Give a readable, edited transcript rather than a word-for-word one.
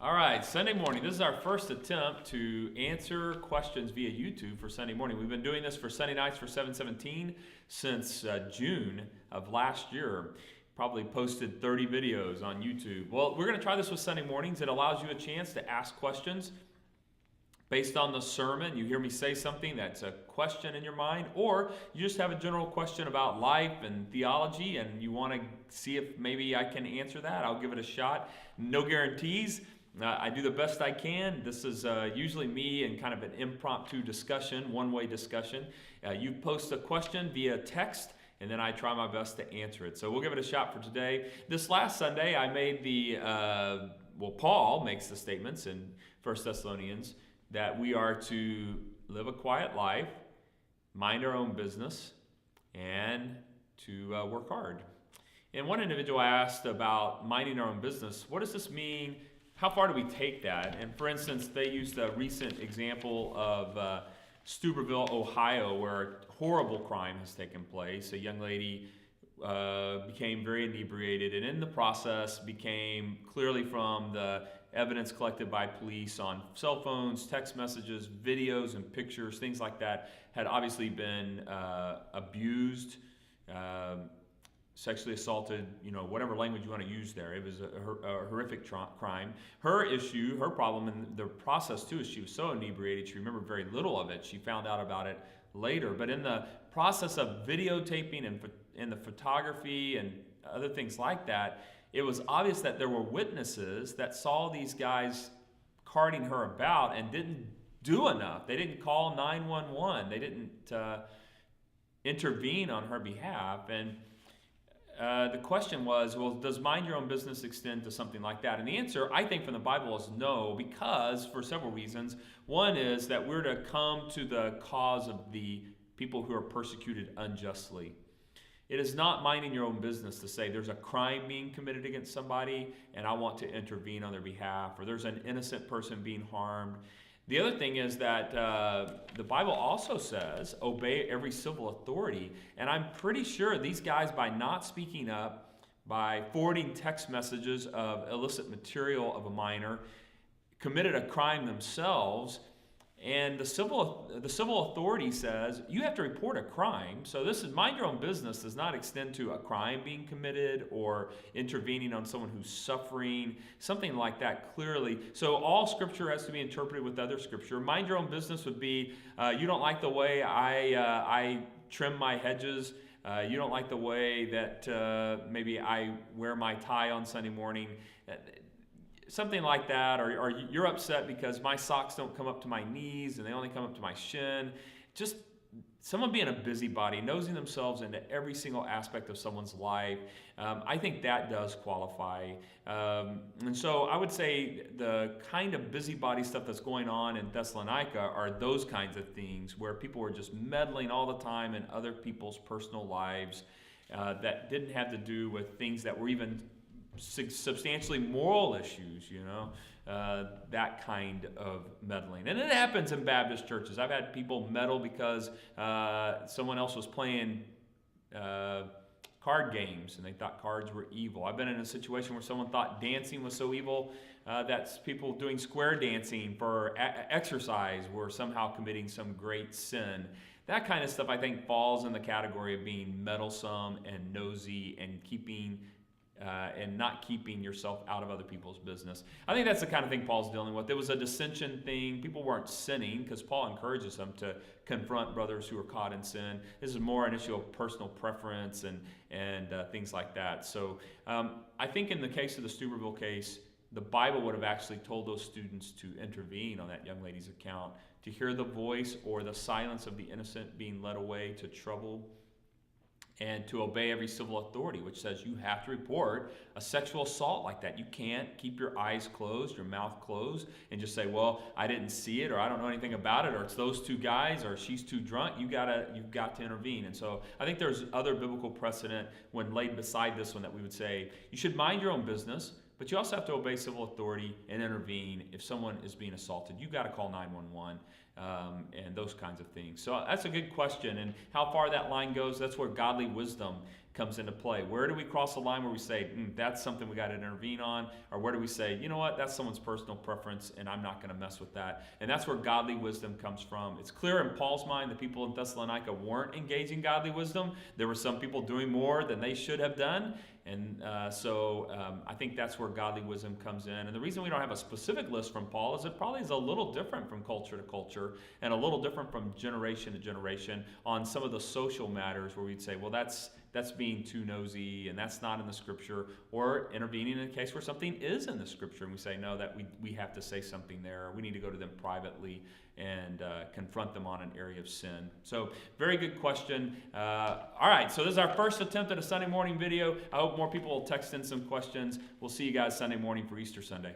All right, Sunday morning. This is our first attempt to answer questions via YouTube for Sunday morning. We've been doing this for Sunday nights for 717 since June of last year. Probably posted 30 videos on YouTube. Well, we're going to try this with Sunday mornings. It allows you a chance to ask questions based on the sermon. You hear me say something that's a question in your mind, or you just have a general question about life and theology and you want to see if maybe I can answer that. I'll give it a shot. No guarantees. I do the best I can. This is usually me and kind of an impromptu discussion, one-way discussion. You post a question via text, and then I try my best to answer it. So we'll give it a shot for today. This last Sunday, I made Paul makes the statements in 1 Thessalonians that we are to live a quiet life, mind our own business, and to work hard. And one individual asked about minding our own business. What does this mean? How far do we take that? And for instance, they used a recent example of Stuberville, Ohio, where a horrible crime has taken place. A young lady became very inebriated, and in the process became, clearly from the evidence collected by police on cell phones, text messages, videos and pictures, things like that, had obviously been abused, sexually assaulted, whatever language you want to use there. It was a horrific crime. Her issue, her problem in the process too, is she was so inebriated, she remembered very little of it. She found out about it later. But in the process of videotaping and in the photography and other things like that, it was obvious that there were witnesses that saw these guys carting her about and didn't do enough. They didn't call 911. They didn't intervene on her behalf. And the question was, well, does mind your own business extend to something like that? And the answer, I think, from the Bible is no, because for several reasons. One is that we're to come to the cause of the people who are persecuted unjustly. It is not minding your own business to say there's a crime being committed against somebody and I want to intervene on their behalf, or there's an innocent person being harmed. The other thing is that the Bible also says, obey every civil authority. And I'm pretty sure these guys, by not speaking up, by forwarding text messages of illicit material of a minor, committed a crime themselves. And the civil authority says you have to report a crime. So this is mind your own business does not extend to a crime being committed or intervening on someone who's suffering, something like that clearly. So all scripture has to be interpreted with other scripture. Mind your own business would be you don't like the way I trim my hedges. You don't like the way that maybe I wear my tie on Sunday morning. Something like that, or you're upset because my socks don't come up to my knees and they only come up to my shin. Just someone being a busybody, nosing themselves into every single aspect of someone's life. I think that does qualify. And so I would say the kind of busybody stuff that's going on in Thessalonica are those kinds of things where people were just meddling all the time in other people's personal lives that didn't have to do with things that were even substantially moral issues, that kind of meddling. And it happens in Baptist churches. I've had people meddle because someone else was playing card games and they thought cards were evil. I've been in a situation where someone thought dancing was so evil that people doing square dancing for exercise were somehow committing some great sin. That kind of stuff, I think, falls in the category of being meddlesome and nosy and not keeping yourself out of other people's business. I think that's the kind of thing Paul's dealing with. There was a dissension thing. People weren't sinning because Paul encourages them to confront brothers who are caught in sin. This is more an issue of personal preference and things like that. So I think in the case of the Stuberville case, the Bible would have actually told those students to intervene on that young lady's account, to hear the voice or the silence of the innocent being led away to trouble, and to obey every civil authority, which says you have to report a sexual assault like that. You can't keep your eyes closed, your mouth closed, and just say, well, I didn't see it, or I don't know anything about it, or it's those two guys, or she's too drunk. You've got to intervene. And so I think there's other biblical precedent when laid beside this one that we would say you should mind your own business, but you also have to obey civil authority and intervene if someone is being assaulted. You've got to call 911. and those kinds of things. So that's a good question. And how far that line goes, that's where godly wisdom comes into play. Where do we cross the line where we say, that's something we got to intervene on? Or where do we say, you know what, that's someone's personal preference and I'm not going to mess with that? And that's where godly wisdom comes from. It's clear in Paul's mind the people in Thessalonica weren't engaging godly wisdom. There were some people doing more than they should have done. And so I think that's where godly wisdom comes in. And the reason we don't have a specific list from Paul is it probably is a little different from culture to culture and a little different from generation to generation on some of the social matters where we'd say, well, that's being too nosy and that's not in the scripture, or intervening in a case where something is in the scripture and we say, no, that we have to say something there. We need to go to them privately and confront them on an area of sin. So very good question. All right, so this is our first attempt at a Sunday morning video. I hope more people will text in some questions. We'll see you guys Sunday morning for Easter Sunday.